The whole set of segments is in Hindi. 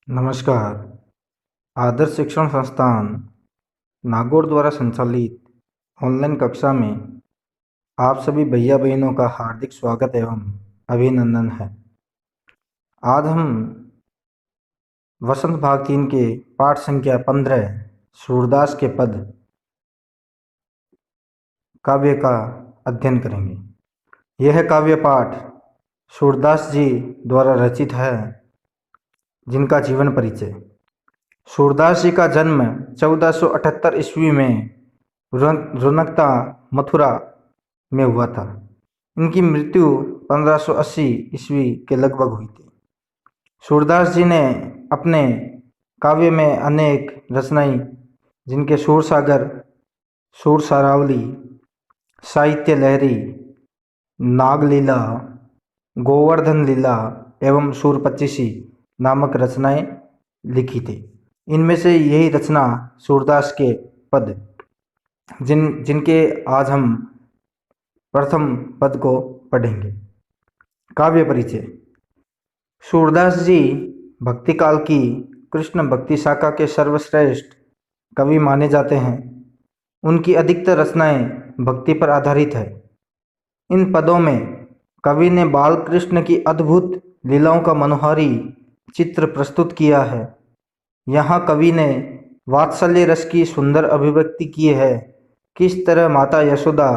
नमस्कार। आदर्श शिक्षण संस्थान नागौर द्वारा संचालित ऑनलाइन कक्षा में आप सभी भैया बहनों का हार्दिक स्वागत एवं अभिनंदन है। आज हम वसंत भाग 3 के पाठ संख्या 15 सूरदास के पद काव्य का अध्ययन करेंगे। यह काव्य पाठ सूरदास जी द्वारा रचित है, जिनका जीवन परिचय। सूरदास जी का जन्म 1478 ईस्वी में रौनकता मथुरा में हुआ था। इनकी मृत्यु 1580 ईस्वी के लगभग हुई थी। सूरदास जी ने अपने काव्य में अनेक रचनाएं, जिनके सूरसागर, सूर सारावली, साहित्य लहरी, नागलीला, गोवर्धन लीला एवं सूर पच्चीसी नामक रचनाएं लिखी थी। इनमें से यही रचना सूरदास के पद, जिनके आज हम प्रथम पद को पढ़ेंगे। काव्य परिचय। सूरदास जी भक्ति काल की कृष्ण भक्ति शाखा के सर्वश्रेष्ठ कवि माने जाते हैं। उनकी अधिकतर रचनाएं भक्ति पर आधारित है। इन पदों में कवि ने बाल कृष्ण की अद्भुत लीलाओं का मनोहारी चित्र प्रस्तुत किया है। यहाँ कवि ने वात्सल्य रस की सुंदर अभिव्यक्ति की है। किस तरह माता यशोदा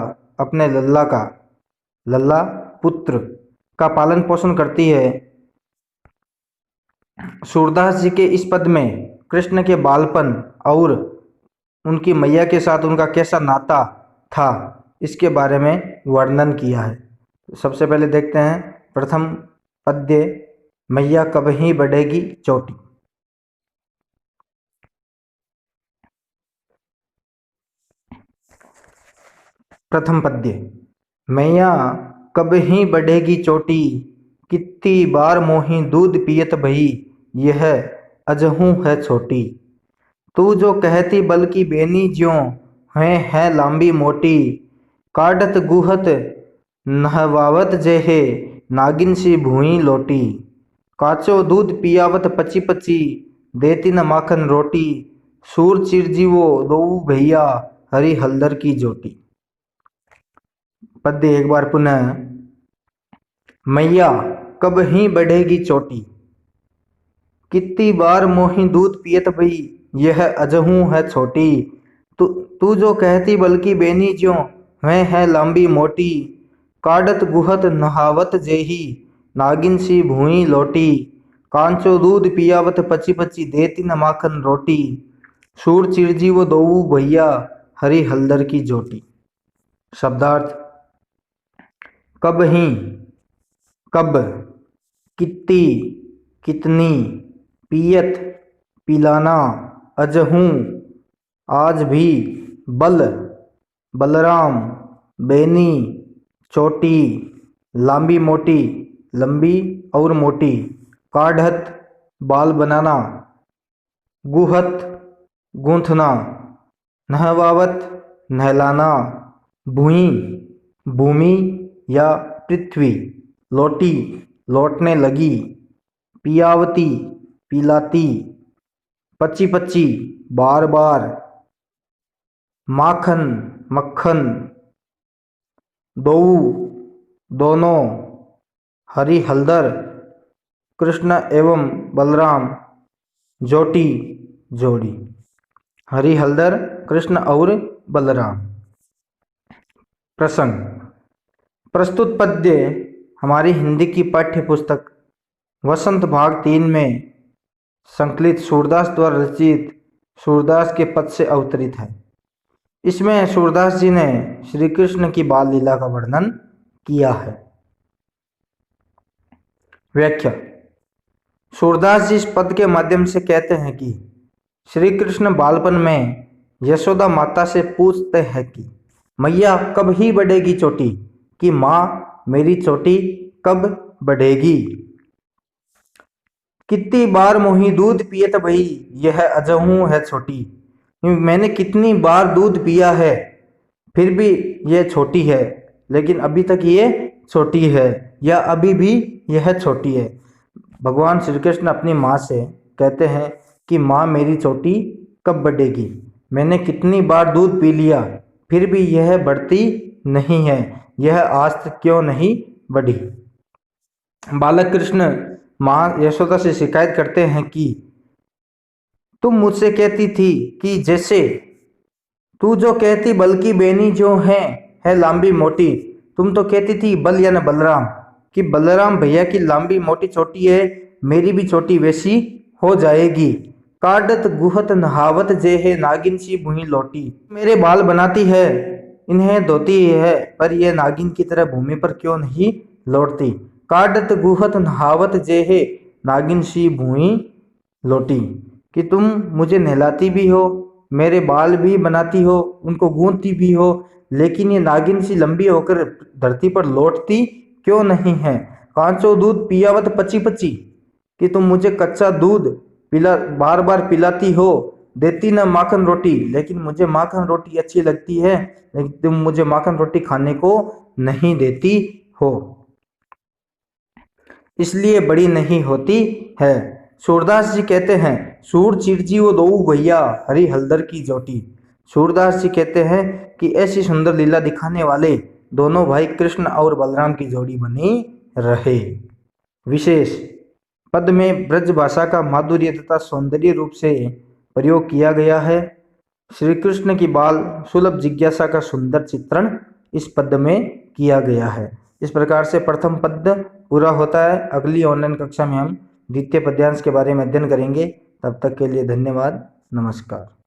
अपने लल्ला पुत्र का पालन पोषण करती है। सूरदास जी के इस पद में कृष्ण के बालपन और उनकी मैया के साथ उनका कैसा नाता था, इसके बारे में वर्णन किया है। सबसे पहले देखते हैं प्रथम पद्य, मैया कब ही बढ़ेगी चोटी। प्रथम पद्य। मैया कब ही बढ़ेगी चोटी, कितनी बार मोही दूध पियत भई, यह अजहू है छोटी। तू जो कहती बल्कि बेनी ज्यों, है लांबी मोटी। काढ़त गुहत नहवावत जेहे, नागिन सी भूई लोटी। काचो दूध पियावत पची पची, देती न माखन रोटी। सूर चिरजीवो दोऊ भैया, हरी हल्दर की जोटी। पद्य एक बार पुनः। मैया कब ही बढ़ेगी चोटी, कितनी बार मोही दूध पियत भई, यह अजहू है छोटी। तू जो कहती बल्कि बेनी ज्यों, है लंबी मोटी। काढ़त गुहत नहावत जेही, नागिन सी भूई लोटी। कांचो दूध पियावत पची पची, देती न माखन रोटी। सूर चिरजीवो दोऊ भैया, हरी हल्दर की जोटी। शब्दार्थ। कब ही, कब, कितनी, कितनी, पियत, पिलाना, अजहू, आज भी, बल, बलराम, बेनी, चोटी, लंबी मोटी, लंबी और मोटी। काढ़त, बाल बनाना, गुहत, गूंथना, नहवावत, नहलाना, भूई, भूमि या पृथ्वी, लोटी, लौटने लगी, पियावती, पिलाती, पची पची, बार बार, माखन, मक्खन, दोऊ, दोनों, हरी हल्दर, कृष्ण एवं बलराम, जोटी, जोड़ी। हरी हल्दर, कृष्ण और बलराम। प्रसंग। प्रस्तुत पद्य हमारी हिंदी की पाठ्य पुस्तक वसंत भाग 3 में संकलित सूरदास द्वारा रचित सूरदास के पद से अवतरित है। इसमें सूरदास जी ने श्री कृष्ण की बाल लीला का वर्णन किया है। व्याख्या। सूरदास जी इस पद के माध्यम से कहते हैं कि श्री कृष्ण बालपन में यशोदा माता से पूछते हैं कि मैया कब ही बढ़ेगी चोटी, कि माँ मेरी चोटी कब बढ़ेगी। कितनी बार मोही दूध पियत भई, यह अजहू है छोटी। मैंने कितनी बार दूध पिया है, फिर भी यह छोटी है, लेकिन अभी तक ये छोटी है, या अभी भी यह छोटी है। भगवान श्री कृष्ण अपनी माँ से कहते हैं कि माँ मेरी चोटी कब बढ़ेगी। मैंने कितनी बार दूध पी लिया, फिर भी यह बढ़ती नहीं है, यह आज तक क्यों नहीं बढ़ी। बालक कृष्ण माँ यशोदा से शिकायत करते हैं कि तुम मुझसे कहती थी कि जैसे तू जो कहती बल्कि बेनी जो है लंबी मोटी। तुम तो कहती थी बल या न बलराम कि बलराम भैया की लंबी मोटी चोटी है, मेरी भी चोटी वैसी हो जाएगी। काटत गुहत नहावत जे है नागिन सी भूमि लौटी। मेरे बाल बनाती है, इन्हें धोती है, पर यह नागिन की तरह भूमि पर क्यों नहीं लौटती। काटत गुहत नहावत जे है नागिन सी भूमि लौटी। कि तुम मुझे नहलाती भी हो, मेरे बाल भी बनाती हो, उनको गूंथती भी हो, लेकिन ये नागिन सी लंबी होकर धरती पर लौटती क्यों नहीं है। कांचो दूध पियावत पची पची। कि तुम मुझे कच्चा दूध पिला बार बार पिलाती हो, देती न माखन रोटी, लेकिन मुझे माखन रोटी अच्छी लगती है, लेकिन तुम मुझे माखन रोटी खाने को नहीं देती हो, इसलिए बड़ी नहीं होती है। सूरदास जी कहते हैं सूर चिरजी वो दो भैया हरी हल्दर की जोटी। सूरदास जी कहते हैं कि ऐसी सुंदर लीला दिखाने वाले दोनों भाई कृष्ण और बलराम की जोड़ी बनी रहे। विशेष पद में ब्रज भाषा का माधुर्य तथा सौंदर्य रूप से प्रयोग किया गया है। श्री कृष्ण की बाल सुलभ जिज्ञासा का सुंदर चित्रण इस पद में किया गया है। इस प्रकार से प्रथम पद पूरा होता है। अगली ऑनलाइन कक्षा में हम द्वितीय पद्यांश के बारे में अध्ययन करेंगे। तब तक के लिए धन्यवाद, नमस्कार।